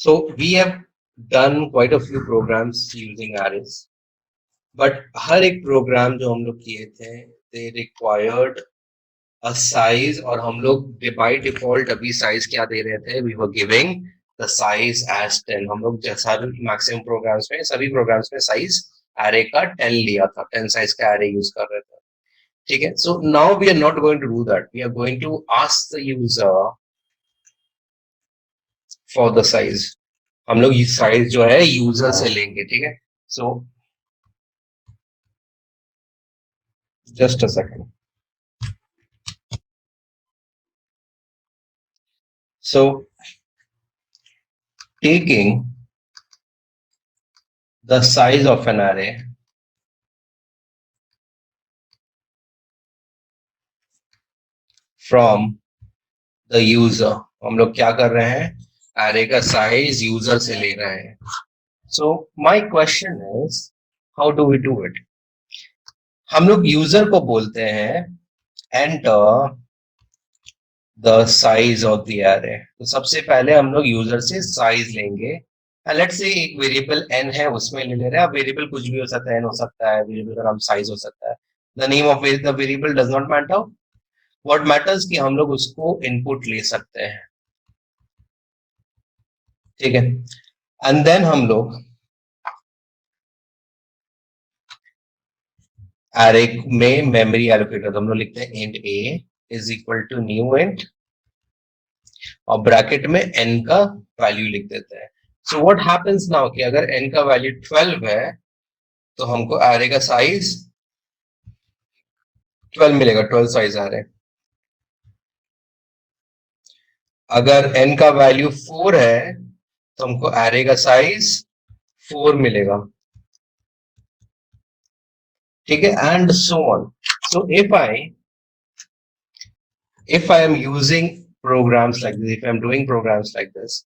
So we have done quite a few programs using arrays, but हर एक programme जो हम लोग किए थे they required a size, और हम लोग by default अभी size क्या दे रहे थे, we were giving the size as 10. हम लोग जैसा मैक्सिमम प्रोग्राम्स में, सभी प्रोग्राम्स में साइज array का 10 लिया था, 10 साइज का array यूज कर रहे थे. ठीक है. So now we are not going to do that. We are going to ask the user for the size. हम लोग ये साइज जो है यूजर से लेंगे. ठीक है. So just a second. So taking the size of an array from the user, हम लोग क्या कर रहे हैं, array का size यूजर से ले रहे हैं. So my question is, how do we do it? हम लोग यूजर को बोलते हैं enter the size of the array. तो सबसे पहले हम लोग यूजर से साइज लेंगे. लेट्स से एक वेरिएबल n है, उसमें ले रहे हैं. अब वेरिएबल कुछ भी हो सकता है, n हो सकता है, वेरिएबल का नाम साइज हो सकता है. The name of the variable does not matter. What matters कि हम लोग उसको इनपुट ले सकते हैं. ठीक है. एंड देन हम लोग एरे में मेमोरी एलोकेटर, तो हम लोग लिखते हैं int a is equal to new int, और ब्रैकेट में n का वैल्यू लिख देते हैं. सो व्हाट हैपेंस नाउ कि अगर n का वैल्यू 12 है तो हमको एरे का साइज 12 मिलेगा, 12 साइज आ रहे हैं. अगर n का वैल्यू 4 है तो हमको एरे का साइज 4 मिलेगा. ठीक है. And so on. So if I am using programs like this, if I'm doing programs like this,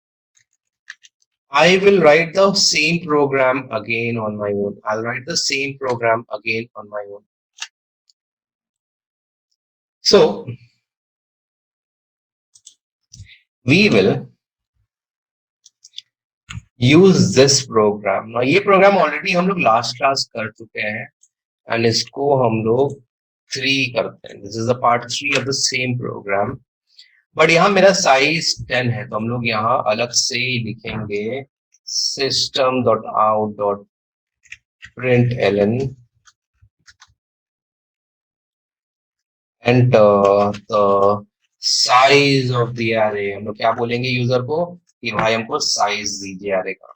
I will write the same program again on my own. I'll write the same program again on my own. So we will use this program. Now ये program already हम लोग last class कर चुके हैं, and इसको हम लोग 3 करते हैं. This is the part 3 of the same program. But यहाँ मेरा साइज 10 है, तो हम लोग यहाँ अलग से लिखेंगे system.out.println enter the size of the array. हम लोग क्या बोलेंगे यूजर को कि भाई हमको साइज दीजिए array का.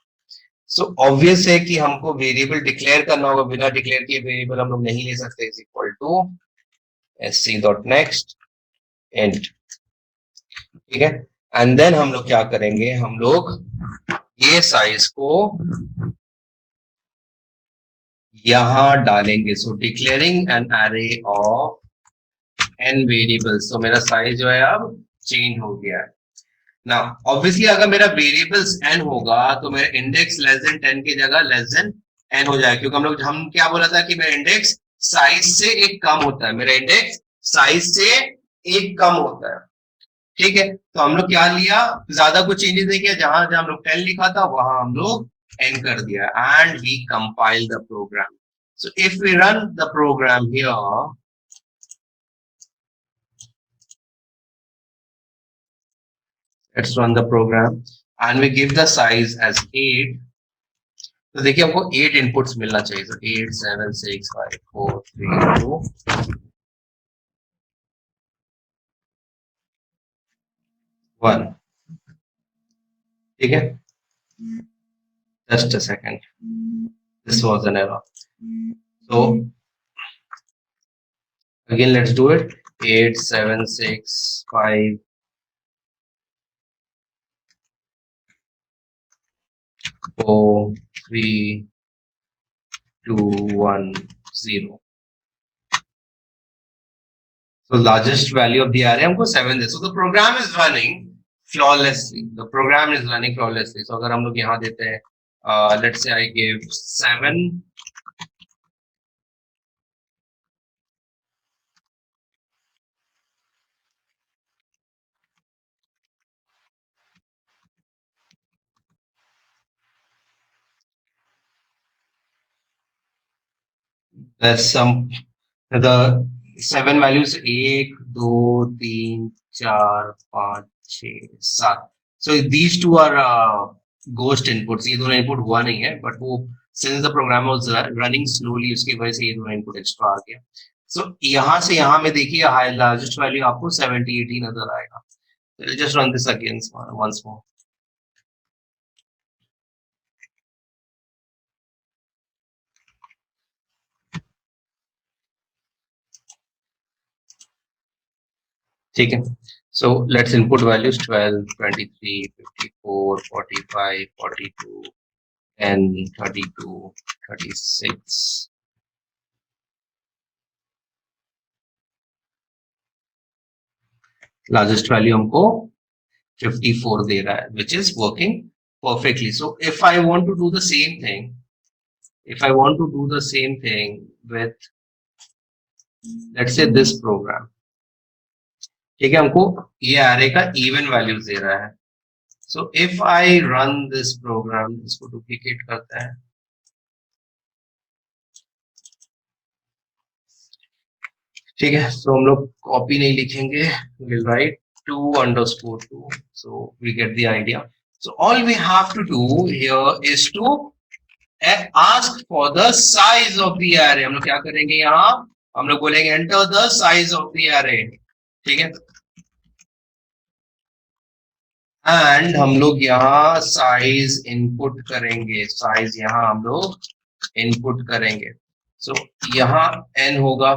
सो ऑब्वियस है कि हमको वेरिएबल डिक्लेयर करना होगा. बिना डिक्लेयर किए वेरिएबल हम लोग नहीं ले सकते. Is equal to sc.next int. ठीक है. एंड देन हम लोग क्या करेंगे, हम लोग ये साइज को यहां डालेंगे. So declaring an array of n variables. तो मेरा साइज जो है अब चेंज हो गया है. ना ऑब्वियसली अगर मेरा वेरिएबल्स n होगा तो मेरा इंडेक्स लेस देन 10 की जगह लेस देन n हो जाएगा, क्योंकि हम क्या बोला था कि मेरा इंडेक्स साइज से एक कम होता है. मेरा इंडेक्स साइज से एक कम होता है. ठीक है. तो हम लोग क्या लिया, ज्यादा कुछ चेंजेस नहीं किया. जहां जहां हम लोग 10 लिखा था वहां हम लोग n कर दिया. And we compile the program. So if we run the program here, let's run the program and we give the size as 8. तो देखिए हमको 8 इनपुट्स मिलना चाहिए. तो 8 7 6 5 4 3 2 1. ठीक है. Just a second. This was an error. So again let's do it. 8 7 6 5 4 3 2 1 0. So largest value of the array हमको 7 दे. So the program is running flawlessly. The program is running flawlessly. So अगर हम लोग यहाँ देते हैं, let's say I give 7, There's some the 7 values 1 2 3 4 5 6 7. So these two are ghost inputs. ये दोनों input हुआ नहीं है, but वो since the program was running slowly उसकी वजह से ये दोनों input extra आ गया. So यहाँ से यहाँ में देखिए high largest value आपको 70 80 नजर आएगा. I'll just run this again once more. ठीक है. So let's input values 12, 23, 54, 45, 42, and 32, 36. Largest value हमको 54 दे रहा है, which is working perfectly. So if I want to do the same thing, with, let's say, this program, ठीक है, हमको ये array का even values दे रहा है. So if I run this program, इसको duplicate करते हैं. ठीक है, so हम लोग copy नहीं लिखेंगे, we'll write 2_2, so we get the idea. So all we have to do here is to ask for the size of the array. हम लोग क्या करेंगे यहाँ, हम लोग बोलेंगे enter the size of the array. ठीक है, एंड हम लोग यहाँ साइज इनपुट करेंगे, साइज यहाँ हम लोग इनपुट करेंगे. सो यहाँ n होगा,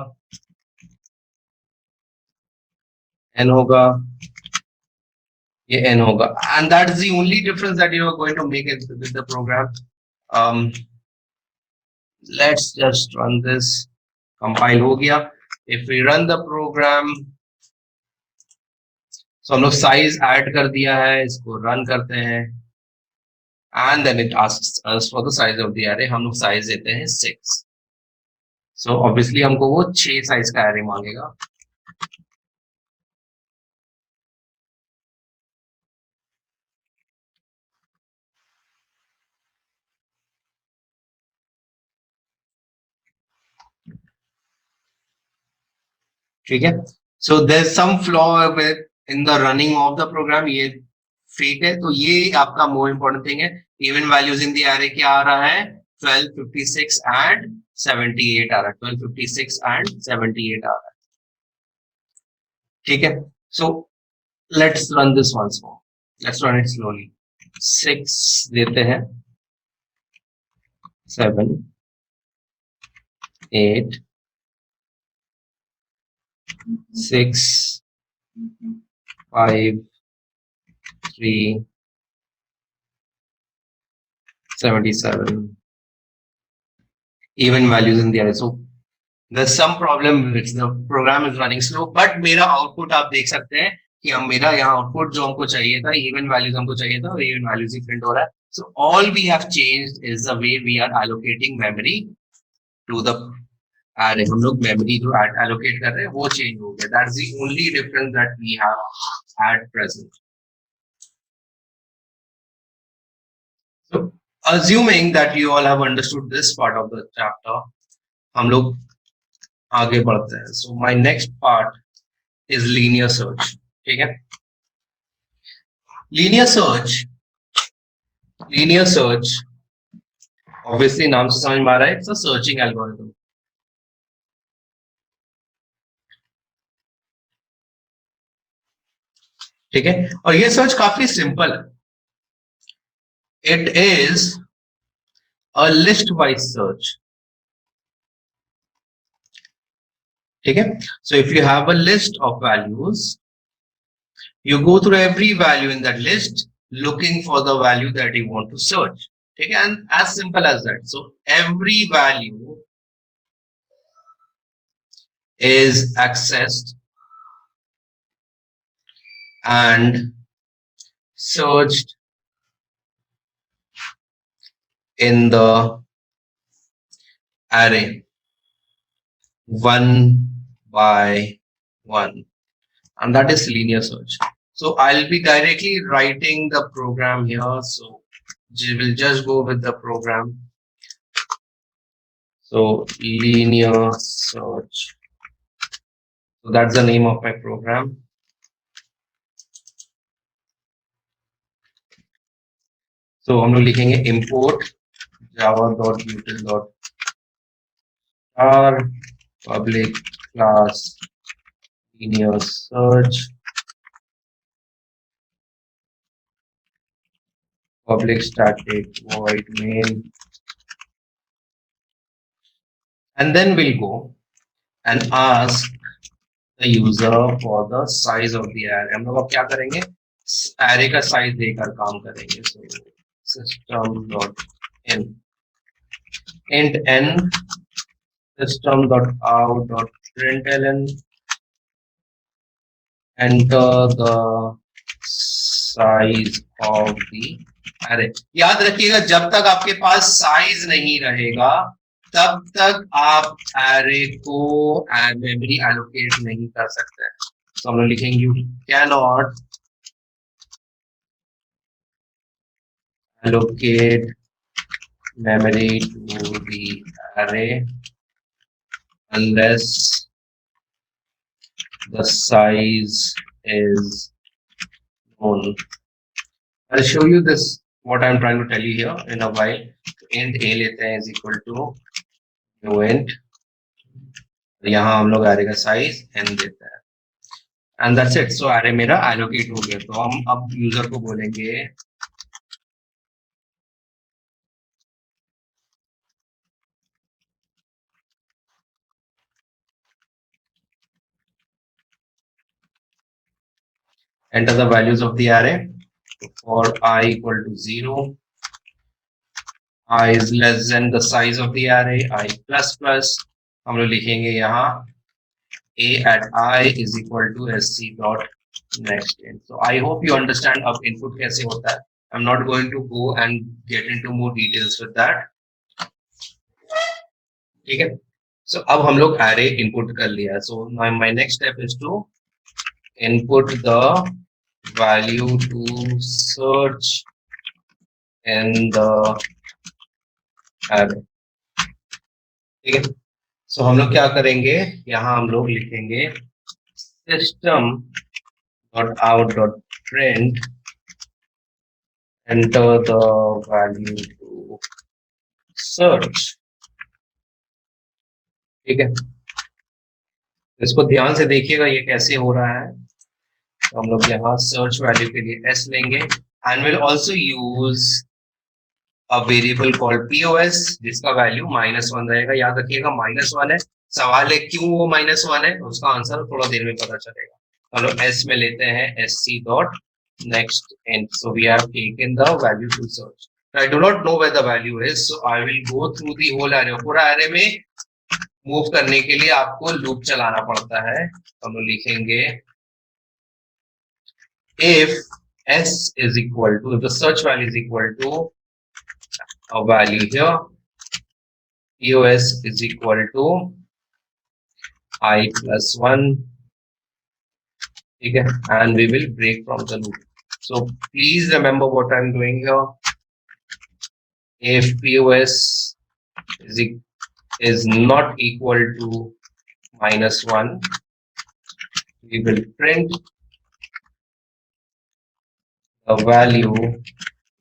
ये n होगा, and that is the only difference that you are going to make it with the program. Let's just run this. Compile हो गया. If we run the program, so हम लोग साइज ऐड कर दिया है, इसको रन करते हैं, and then it asks us for the size of the array. हम लोग साइज देते हैं 6. So obviously हमको वो 6 साइज का array मांगेगा. ठीक है, so there's some flaw with in the running of the program. ये फेक है, तो ये आपका मोर इम्पोर्टेंट थिंग है. Even values in the array क्या आ रहा है, 12, 56 एंड 78 आ रहा है, 12, 56 एंड 78 आ रहा है. ठीक है, so let's run this once more. Let's run it slowly. 6 देते हैं, 7, 8, 6, 5, 3, 77. Even values in the array. So there's some problem with the program is running slow, but मेरा output आप देख सकते हैं कि हम मेरा यहाँ output जो हमको चाहिए था, even values हमको चाहिए था, और even values ही print हो रहा है. So all we have changed is the way we are allocating memory to the array. हम लोग memory जो allocate कर रहे हैं वो change हो गया. That's the only difference that we have at present. So assuming that you all have understood this part of the chapter, हम लोग आगे बढ़ते हैं. So my next part is linear search. ठीक है, linear search obviously नाम से समझ में आ रहा है, it's a searching algorithm. ठीक है, और ये सर्च काफी सिंपल है. It is a list wise search. ठीक है, so if you have a list of values, you go through every value in that list looking for the value that you want to search. ठीक है, and as simple as that. So every value is accessed and searched in the array one by one, and that is linear search. So I'll be directly writing the program here. So we'll just go with the program. So linear search, so that's the name of my program. So हम लोग लिखेंगे import java.util.star public class linear search public static void main, and then we'll go and ask the user for the size of the array. हम लोग अब क्या करेंगे, array का size देकर काम करेंगे. So system.in int n system.out.println enter the size of the array. याद रखिएगा जब तक आपके पास साइज नहीं रहेगा तब तक आप एरे को मेमोरी एलोकेट नहीं कर सकते. तो हम लोग लिखेंगे you cannot allocate memory to the array unless the size is known. I'll show you this what I'm trying to tell you here in a while. int a लेते हैं is equal to new int, यहाँ हम लोग array का size n देते हैं and that's it. So array मेरा allocate हो गया. तो हम अब user को बोलेंगे enter the values of the array. For I equal to 0, I is less than the size of the array, I plus plus. हम लोग लिखेंगे यहाँ a at I is equal to sc dot next int. So I hope you understand अब input कैसे होता है. I'm not going to go and get into more details with that. ठीक है. So अब हम लोग array input कर लिया. So my next step is to input the value to search in the array. ठीक है. So हम लोग क्या करेंगे, यहाँ हम लोग लिखेंगे system.out.print enter the value to search. ठीक है. इसको ध्यान से देखिएगा ये कैसे हो रहा है. तो हम लोग यहाँ सर्च वैल्यू के लिए s लेंगे and will also use a variable called pos जिसका वैल्यू -1 रहेगा. याद रखिएगा -1 है. सवाल है क्यों वो -1 है, उसका आंसर थोड़ा देर में पता चलेगा. हम लोग s में लेते हैं sc dot next int. So we have taken the value to search. I do not know where the value is, so I will go through the whole array. पूरा array में मूव करने के लिए आपको loop चलाना पड़ता है. हम लोग लिखेंगे if s is equal to, if the search value is equal to a value here, pos is equal to I plus 1. Okay, and we will break from the loop. So please remember what I'm doing here. If pos is not equal to -1, we will print the value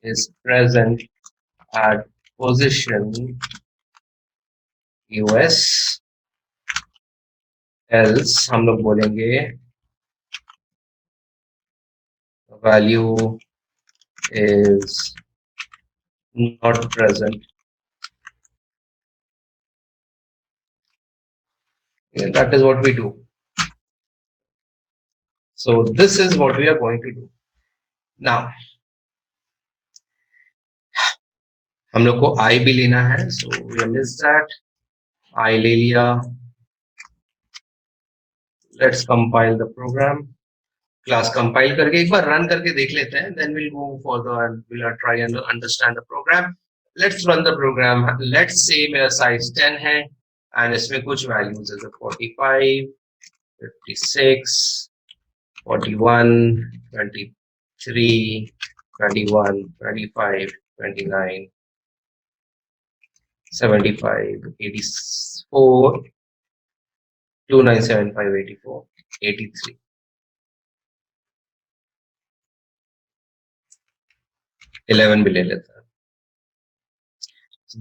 is present at position us, else हम लोग बोलेंगे the value is not present. And that is what we do. So this is what we are going to do now. हम लोग को I भी लेना है. So we miss that. I ले लिया. Let's compile the program. Class compile करके एक बार run करके देख लेते हैं. Then we'll move further and we'll try and understand the program. Let's run the program. Let's say मेरा size 10 है and इसमें कुछ values है 45, 56, 41, 23, 21, 25, 29, 75, 84, 2975, 84, 83. भी ले लेता है.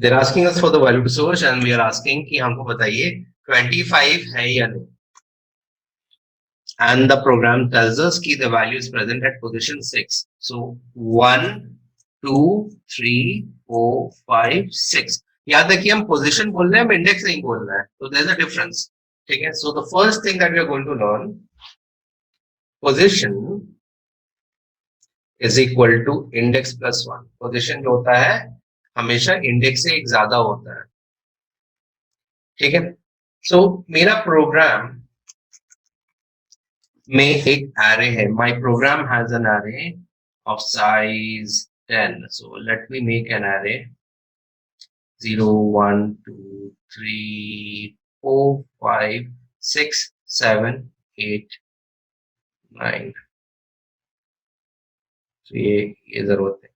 They're asking us for the value to source and we are asking कि हमको बताइए 25 है या नहीं. And the program tells us कि the value is present at position 6. So 1, 2, 3, 4, 5, 6. याद रखिए हम पोजीशन बोल रहे हैं, हम इंडेक्स नहीं बोल रहे हैं, तो देयर इज अ डिफरेंस. ठीक है. So the first thing that we are going to learn, position is equal to index plus 1. Position जो होता है हमेशा इंडेक्स से एक ज्यादा होता है. ठीक है. सो मेरा प्रोग्राम में एक एरे है. My program has an array of size 10. So let me make an array 0, 1, 2, 3, 4, 5, 6, 7, 8, 9. तो ये जरूरत है.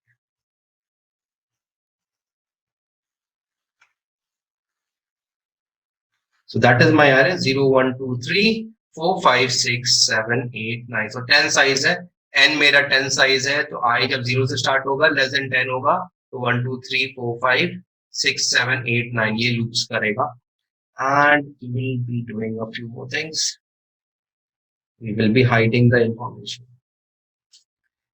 So that is my array 0, 1, 2, 3, 4, 5, 6, 7, 8, 9. So 10 size है. n मेरा 10 साइज है, तो i जब 0 से स्टार्ट होगा लेस देन 10 होगा, तो 1, 2, 3, 4, 5, 6, 7, 8, 9 ये लूप्स करेगा. And we will be doing a few more things. We will be hiding the information.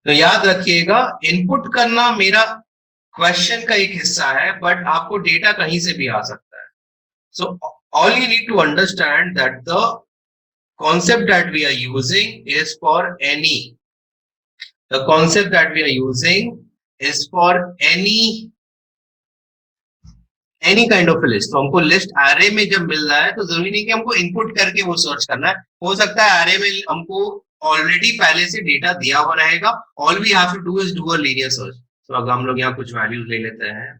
तो याद रखिएगा इनपुट करना मेरा क्वेश्चन का एक हिस्सा है, बट आपको डेटा कहीं से भी आ सकता है. So all you need to understand that the concept that we are using is for any. The concept that we are using is for any kind of a list. तो हमको list array में जब मिल रहा है तो जरूरी नहीं कि हमको इनपुट करके वो सर्च करना है. हो सकता है एरे में हमको ऑलरेडी पहले से डेटा दिया हुआ रहेगा. All we have to do is do a linear search. तो अगर हम लोग यहाँ कुछ वैल्यूज ले लेते हैं,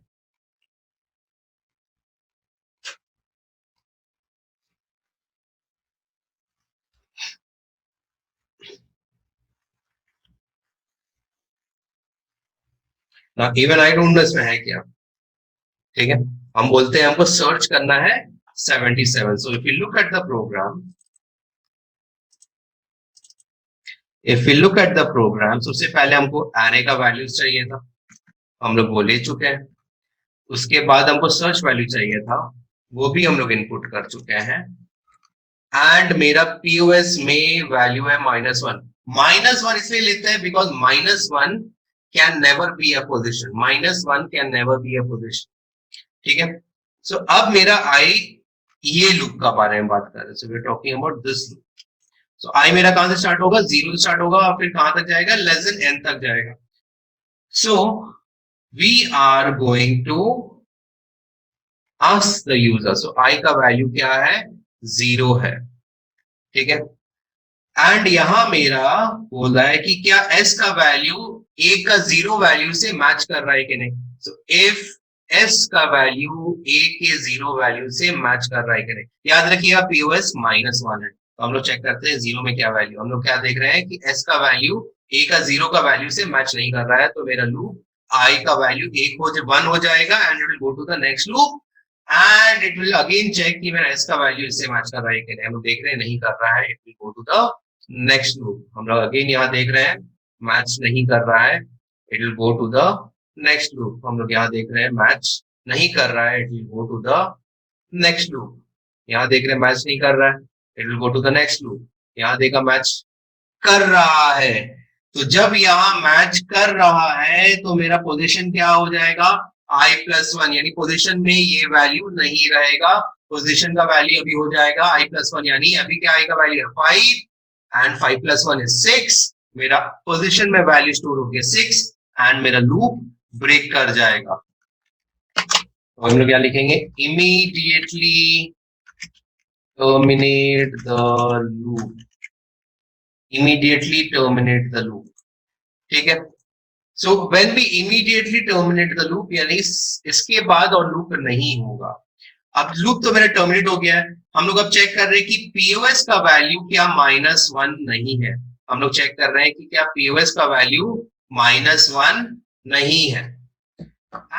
ना इवन आई डोंट नो इसमें है क्या. ठीक है. हम बोलते हैं हमको सर्च करना है 77. So if you look at the program, सबसे पहले हमको एरे का वैल्यूज चाहिए था, हम लोग वो ले चुके हैं. उसके बाद हमको सर्च वैल्यू चाहिए था, वो भी हम लोग इनपुट कर चुके हैं. एंड मेरा पीओएस में वैल्यू है -1. -1 इसलिए लेते हैं because -1 can never be a position. -1 can never be a position. ठीक है. सो अब मेरा आई, ये लूप का बारे में बात कर रहे हैं. So we are talking about this loop. So i मेरा कहां से स्टार्ट होगा, 0 से स्टार्ट होगा और फिर कहां तक जाएगा, लेस देन n तक जाएगा. So we are going to ask the user. So i का वैल्यू क्या है, 0 है. ठीक है. एंड यहां मेरा बोल रहा है कि क्या s का वैल्यू a का 0 वैल्यू से मैच कर रहा है कि नहीं. सो इफ s का वैल्यू a के 0 वैल्यू से मैच कर रहा है कि नहीं. याद रखिएगा पीओएस -1 है, तो हम लोग चेक करते हैं 0 में क्या वैल्यू. हम लोग क्या देख रहे हैं कि s का वैल्यू a का 0 का वैल्यू से मैच नहीं कर रहा है, तो मेरा लूप i का वैल्यू 1 हो जाएगा and it will go to the next loop and it will again check कि मेरा s का वैल्यू इससे मैच कर रहा है कि नहीं. हम लोग देख रहे हैं नहीं कर रहा है, it will go to the next loop. हम लोग अगेन यहाँ देख रहे हैं मैच नहीं कर रहा है, it will go to the next loop. हम लोग यहाँ देख रहे हैं मैच नहीं कर रहा है, it will go to the next loop. यहाँ देख रहे हैं मैच नहीं कर रहा है, it will go to the next loop. यहाँ देखा मैच कर रहा है. तो जब यहाँ मैच कर रहा है तो मेरा पोजीशन क्या हो जाएगा, i+1. यानी पोजीशन में ये वैल्यू नहीं रहेगा. पोजीशन का वैल्यू अभी हो जाएगा i+1. यानी अभी क्या i का वैल्यू है 5 एंड 5+1 is 6. मेरा पोजीशन में वैल्यू स्टोर हो गया 6 एंड मेरा लूप ब्रेक कर जाएगा. तो हम लोग क्या लिखेंगे, immediately terminate the loop. Immediately terminate the loop. ठीक है. So when we immediately terminate the loop, यानी इसके बाद और लूप नहीं होगा. अब लूप तो मेरा टर्मिनेट हो गया है. हम लोग अब चेक कर रहे हैं कि पीओएस का वैल्यू क्या -1 नहीं है. हम लोग चेक कर रहे हैं कि क्या पीओएस का वैल्यू -1 नहीं है.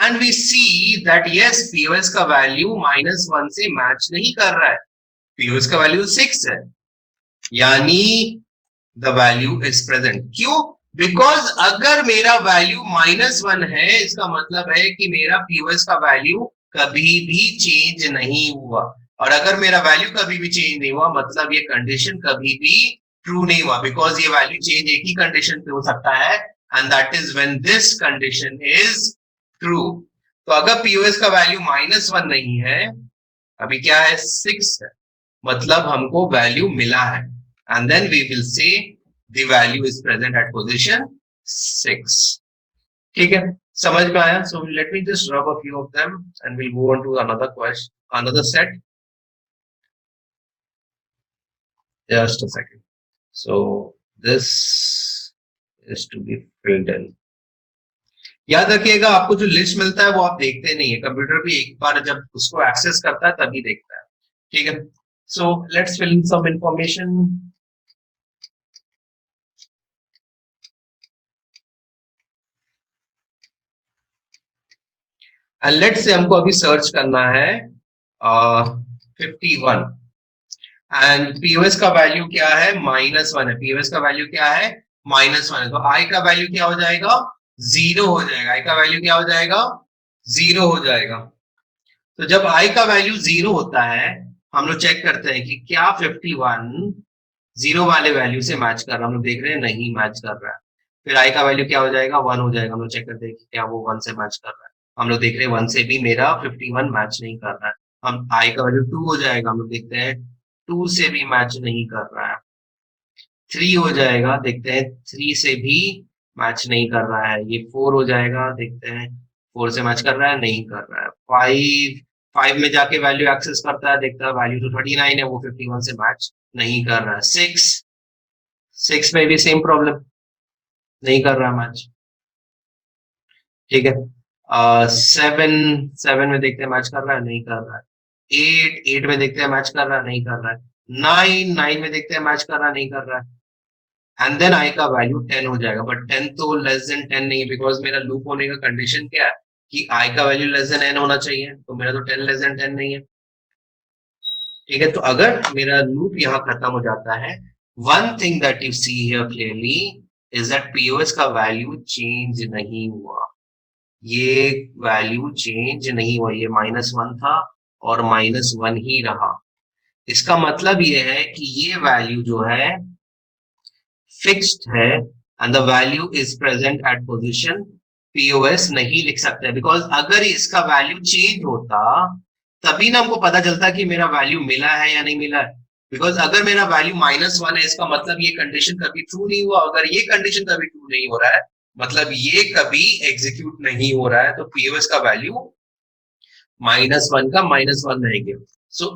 And we see that yes POS का वैल्यू -1 से मैच नहीं कर रहा है, पीओएस का वैल्यू 6 है, यानी द वैल्यू इज प्रेजेंट। क्यों? बिकॉज अगर मेरा वैल्यू -1 है, इसका मतलब है कि मेरा पीओएस का वैल्यू कभी भी चेंज नहीं हुआ, और अगर मेरा वैल्यू कभी भी चेंज नहीं हुआ मतलब ये कंडीशन कभी भी ट्रू नहीं हुआ, बिकॉज ये वैल्यू चेंज एक ही कंडीशन पे हो सकता है, and that is when this condition is true. तो अगर पीओएस का वैल्यू -1 नहीं है, अभी क्या है 6 है, मतलब हमको वैल्यू मिला है, and then we will say the value is present at position 6. ठीक है, समझ में आया? So let me just rub a few of them and we'll go on to another question, another set. Just a second. So this is to be filled in. याद रखिएगा, आपको जो list मिलता है वो आप देखते नहीं है, कंप्यूटर भी एक बार जब उसको एक्सेस करता है तभी देखता है। ठीक है, so let's fill in some information. And let's say हमको अभी सर्च करना है 51 एंड पीओएस का वैल्यू क्या है -1 है, पीओएस का वैल्यू क्या है -1 है, तो आई का वैल्यू क्या हो जाएगा 0 हो जाएगा, आई का वैल्यू क्या हो जाएगा 0 हो जाएगा। तो जब आई का वैल्यू 0 होता है हम लोग चेक करते हैं कि क्या 51 0 वाले वैल्यू से मैच कर रहा है, हम लोग देख रहे हैं नहीं मैच कर रहा है, फिर आई का वैल्यू क्या हो जाएगा 1 हो जाएगा, हम लोग चेक करते हैं कि क्या वो 1 से मैच कर रहा है, हम लोग देख रहे हैं 1 से भी मेरा 51 मैच नहीं कर रहा है, हम आई का वैल्यू 2 हो जाएगा, हम लोग देखते हैं 2 से भी मैच नहीं कर रहा है, 3 हो जाएगा, देखते हैं 3 से भी मैच नहीं कर रहा है, ये 4 हो जाएगा, देखते हैं 4 से मैच कर रहा है नहीं कर रहा है, 5 में जाके वैल्यू एक्सेस करता है, देखता है वैल्यू तो 39 है, वो 51 से मैच नहीं कर रहा है, 6 में भी सेम प्रॉब्लम, नहीं कर रहा मैच। ठीक है, 7 में देखते हैं मैच कर रहा है नहीं कर रहा है, 8 में देखते हैं मैच कर रहा है नहीं कर रहा है, 9 में देखते हैं मैच कर रहा है नहीं कर रहा है, एंड देन आई का वैल्यू 10 हो जाएगा, बट 10 तो लेस देन 10 नहीं है, बिकॉज मेरा लूप होने का कंडीशन क्या है कि आई का वैल्यू लेस देन n होना चाहिए, तो मेरा तो 10 लेस देन 10 नहीं है। ठीक है, तो अगर मेरा लूप यहाँ खत्म हो जाता है, one thing that you see here clearly is that POS का वैल्यू चेंज नहीं हुआ, ये वैल्यू चेंज नहीं हुआ, ये -1 था और -1 ही रहा, इसका मतलब ये है कि ये वैल्यू जो है फिक्स्ड है and the value is present at position POS नहीं लिख सकते, बिकॉज अगर इसका वैल्यू चेंज होता तभी ना हमको पता चलता कि मेरा वैल्यू मिला है या नहीं मिला है, बिकॉज अगर मेरा वैल्यू -1 है इसका मतलब ये कंडीशन कभी ट्रू नहीं हुआ, अगर ये कंडीशन कभी ट्रू नहीं हो रहा है मतलब ये कभी एग्जीक्यूट नहीं हो रहा है, तो पीओएस का वैल्यू -1 का -1 रहेंगे। So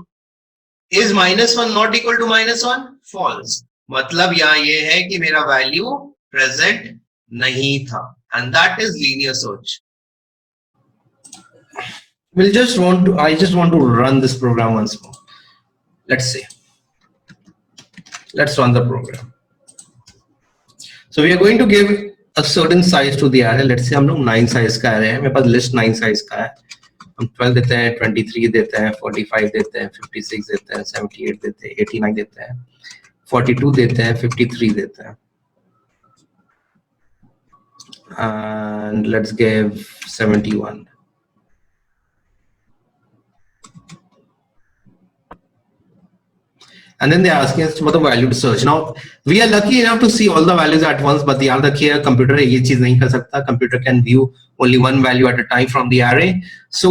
is -1 not equal to -1? False, मतलब यहाँ ये है कि मेरा वैल्यू प्रेजेंट नहीं था, and that is linear search. I just want to run this program once more. Let's see. Let's run the program. So we are going to give a certain size to the array. Let's say हम लोग 9 size का array है, मेरे पास list 9 size का है, हम 12 देते हैं, 23 देते हैं, 45 देते हैं, 56 देते हैं, 78 देते हैं, 89 देते हैं, 42 देते हैं, 53 देते हैं, and let's give 71. And then they're asking us what the value to search. Now we are lucky enough to see all the values at once, but याद रखिए computer ये चीज नहीं कर सकता. Computer can view only one value at a time from the array. So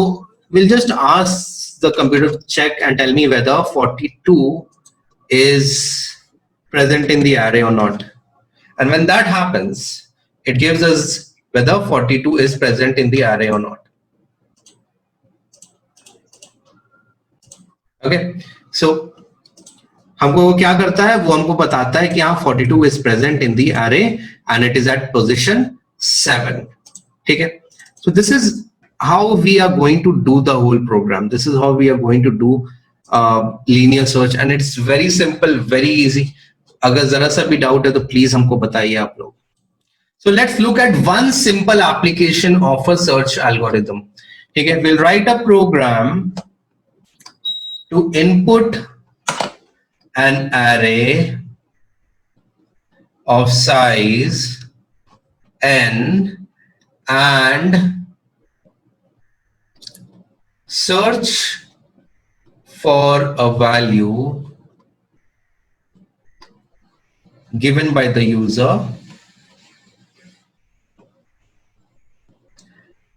we'll just ask the computer to check and tell me whether 42 is present in the array or not. And when that happens, it gives us whether 42 is present in the array or not. Okay, so हमको वो क्या करता है, वो हमको बताता है कि हाँ 42 is present in the array and it is at position 7. ठीक है, so this is how we are going to do the whole program. This is how we are going to do linear search and it's very simple, very easy. अगर जरा सा भी doubt है तो please हमको बताइए आप लोग. So let's look at one simple application of a search algorithm. Okay, we'll write a program to input an array of size n and search for a value given by the user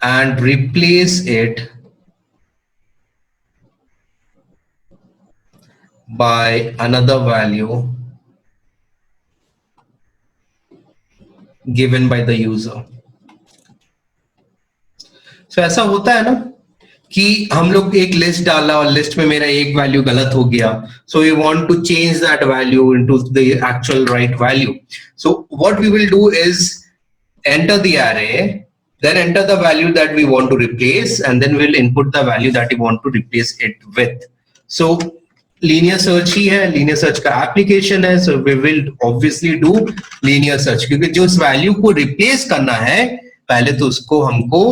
and replace it by another value given by the user. So ऐसा होता है ना कि हम लोग एक list डाला और लिस्ट में मेरा एक वैल्यू गलत हो गया, so we want to change that value into the actual right value. So what we will do is enter the array, then enter the value that we want to replace, and then we'll input the value that we want to replace it with. So linear search ही है, linear search का application है, so we will obviously do linear search क्योंकि जो उस value को replace करना है पहले तो उसको हमको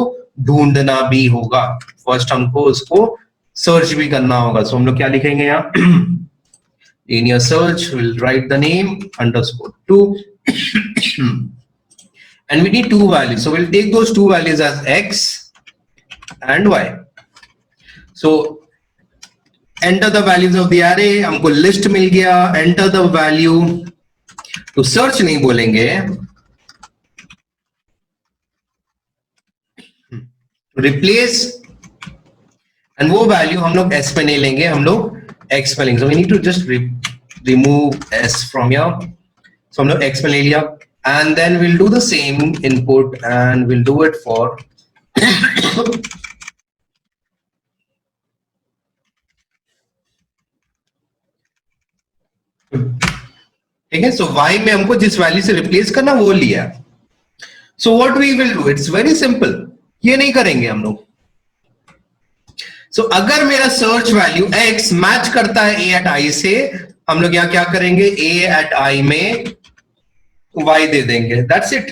ढूंढना भी होगा, फर्स्ट हमको उसको सर्च भी करना होगा. सो हम लोग क्या लिखेंगे यहाँ, linear search, we'll write the name _2 and we need two values, so we'll take those two values as x and y. So enter the values of the array, हमको लिस्ट मिल गया, enter the value to search नहीं बोलेंगे, replace, and वो value हम लोग s पे नहीं लेंगे, हम लोग x पे लेंगे. So we need to just remove s from here. So हम लोग x पे ले लिया, and then we'll do the same input and we'll do it for ठीक है. So y में हमको जिस वैल्यू से रिप्लेस करना वो लिया. So what we will do, it's very simple, ये नहीं करेंगे हम लोग. So अगर मेरा सर्च वैल्यू x मैच करता है a at i से, हम लोग यहाँ क्या करेंगे, a at i में y दे देंगे, that's it.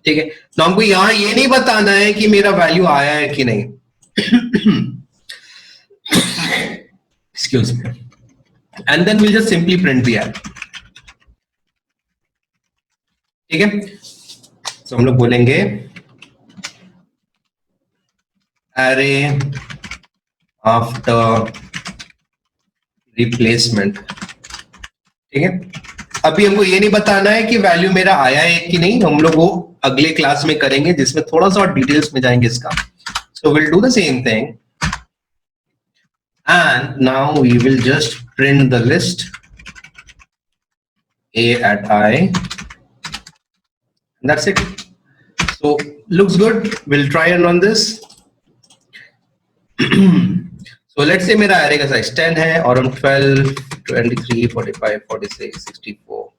ठीक है. तो हमको यहाँ ये नहीं बताना है कि मेरा वैल्यू आया है कि नहीं. Excuse me. And then we'll just simply print the array. ठीक है. So हम लोग बोलेंगे array after replacement. ठीक है. अभी हमको ये नहीं बताना है कि वैल्यू मेरा आया है कि नहीं, हम लोग वो अगले क्लास में करेंगे जिसमें थोड़ा सा डिटेल्स में जाएंगे इसका. So we'll do the same thing and now we will just print the list a at I. That's it. So looks good. We'll try and run this. So let's say मेरा array का size 10 है और हम 12, 23, 45, 46, 64,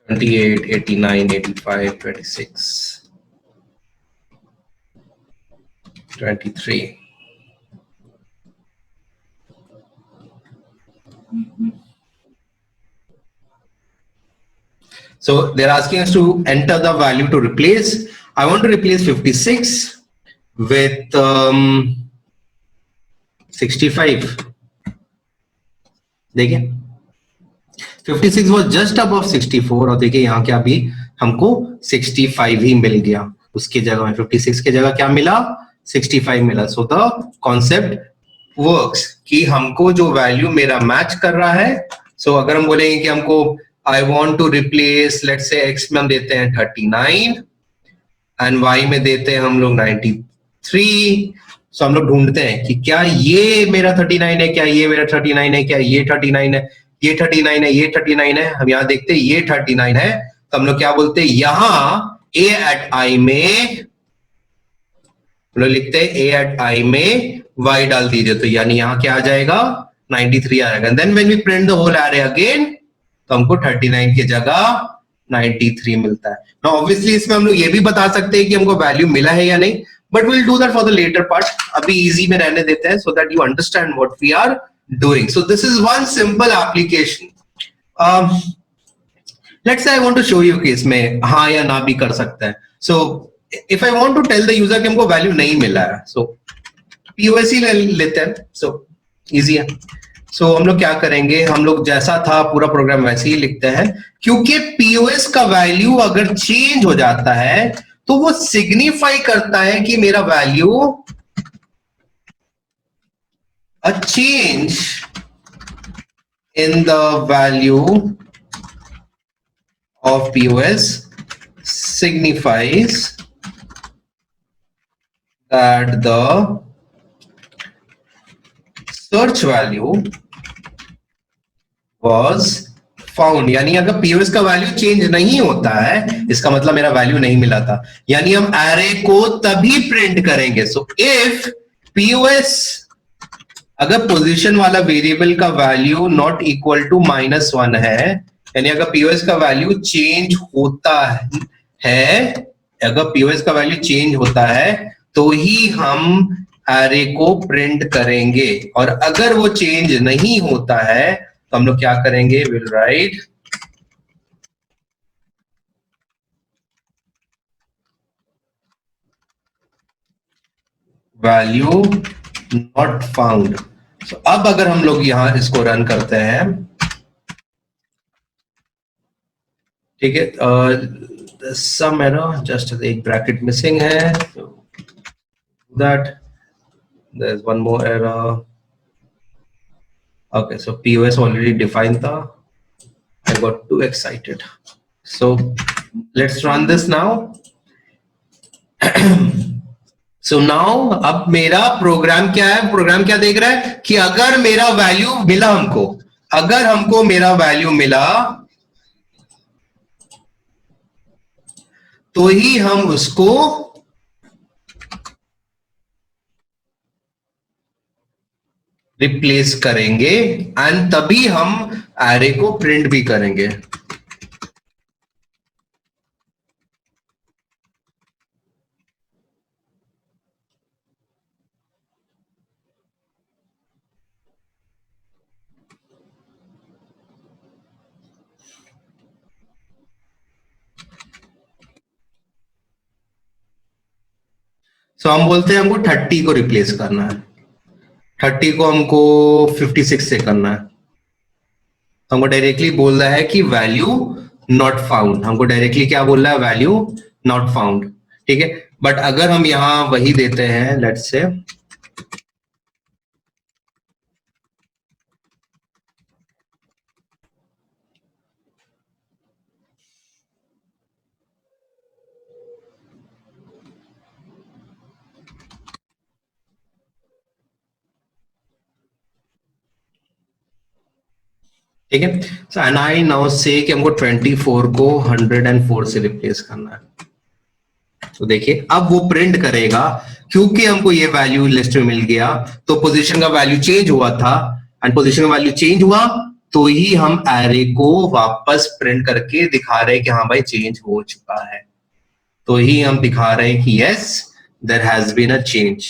78, 89, 85, 26, 23. So they're asking us to enter the value to replace. I want to replace 56 with 65. देखिए 56 was just above 64 और देखिए यहाँ क्या भी हमको 65 ही मिल गया, उसकी जगह में 56 की जगह क्या मिला, 65 मिला. सो द कॉन्सेप्ट वर्क्स कि हमको जो वैल्यू मेरा मैच कर रहा है. सो अगर हम बोलेंगे कि हमको I want to replace, let's say x में हम देते हैं 39 and y में देते हैं हम लोग 93. So हम लोग ढूंढते हैं कि क्या ये मेरा 39 है, क्या ये मेरा 39 है, क्या ये 39 है, ये 39 है, ये 39 है. हम यहाँ देखते हैं ये 39 है, तो हम लोग क्या बोलते हैं, यहाँ a at i में हम लोग लिखते हैं a at i में y डाल दीजिए, तो यानी यहाँ क्या आ जाएगा, 93 आ जाएगा. Then when we print the whole array again तो हमको 39 की जगह 93 मिलता है. नाउ ऑब्वियसली इसमें हम लोग ये भी बता सकते हैं कि हमको वैल्यू मिला है या नहीं, but will do that for the latter part. अभी इजी में रहने देते हैं so that you understand what we are doing. So this is one simple application. Let's say I want to show you कि इसमें हाँ या ना भी कर सकते हैं. So if I want to tell the user कि हमको वैल्यू नहीं मिला है, सो पीओएस ही लेते हैं. सो इजी है. सो हम लोग क्या करेंगे, हम लोग जैसा था पूरा प्रोग्राम वैसे ही लिखते हैं, क्योंकि पीओएस का वैल्यू अगर चेंज हो जाता है तो वो सिग्निफाई करता है कि मेरा value a change in the value of POS signifies that the search value was found. यानी अगर POS का वैल्यू चेंज नहीं होता है, इसका मतलब मेरा वैल्यू नहीं मिला था. यानी हम एरे को तभी प्रिंट करेंगे. सो इफ POS, अगर पोजीशन वाला वेरिएबल का वैल्यू नॉट इक्वल टू -1 है, यानी अगर पीओएस का वैल्यू चेंज होता है, अगर पीओएस का वैल्यू चेंज होता है तो ही हम एरे को प्रिंट करेंगे. और अगर वो चेंज नहीं होता है तो हम लोग क्या करेंगे, will write value not found. So, अब अगर हम लोग यहां इसको रन करते हैं, ठीक है, सम एरर, जस्ट एक ब्रैकेट मिसिंग है, that there's one more error. Okay, so POS already defined the, I got too excited. So let's run this now. So now अब मेरा प्रोग्राम क्या है, प्रोग्राम क्या देख रहा है कि अगर मेरा वैल्यू मिला हमको, अगर हमको मेरा वैल्यू मिला तो ही हम उसको रिप्लेस करेंगे एंड तभी हम एरे को प्रिंट भी करेंगे. सो हम बोलते हैं हमको 30 को रिप्लेस करना है, 30 को हमको 56 से करना है. हमको डायरेक्टली बोल रहा है कि वैल्यू नॉट फाउंड. हमको डायरेक्टली क्या बोल रहा है, वैल्यू नॉट फाउंड. ठीक है, बट अगर हम यहां वही देते हैं, लेट्स से ठीक है. सो एंड आई नाउ से कि हमको 24 को 104 से रिप्लेस करना है. तो देखिए अब वो प्रिंट करेगा, क्योंकि हमको ये वैल्यू लिस्ट में मिल गया तो पोजीशन का वैल्यू चेंज हुआ था, एंड पोजीशन का वैल्यू चेंज हुआ तो ही हम एरे को वापस प्रिंट करके दिखा रहे हैं कि हाँ भाई चेंज हो चुका है. तो ही हम दिखा रहे हैं कि yes there has been a change.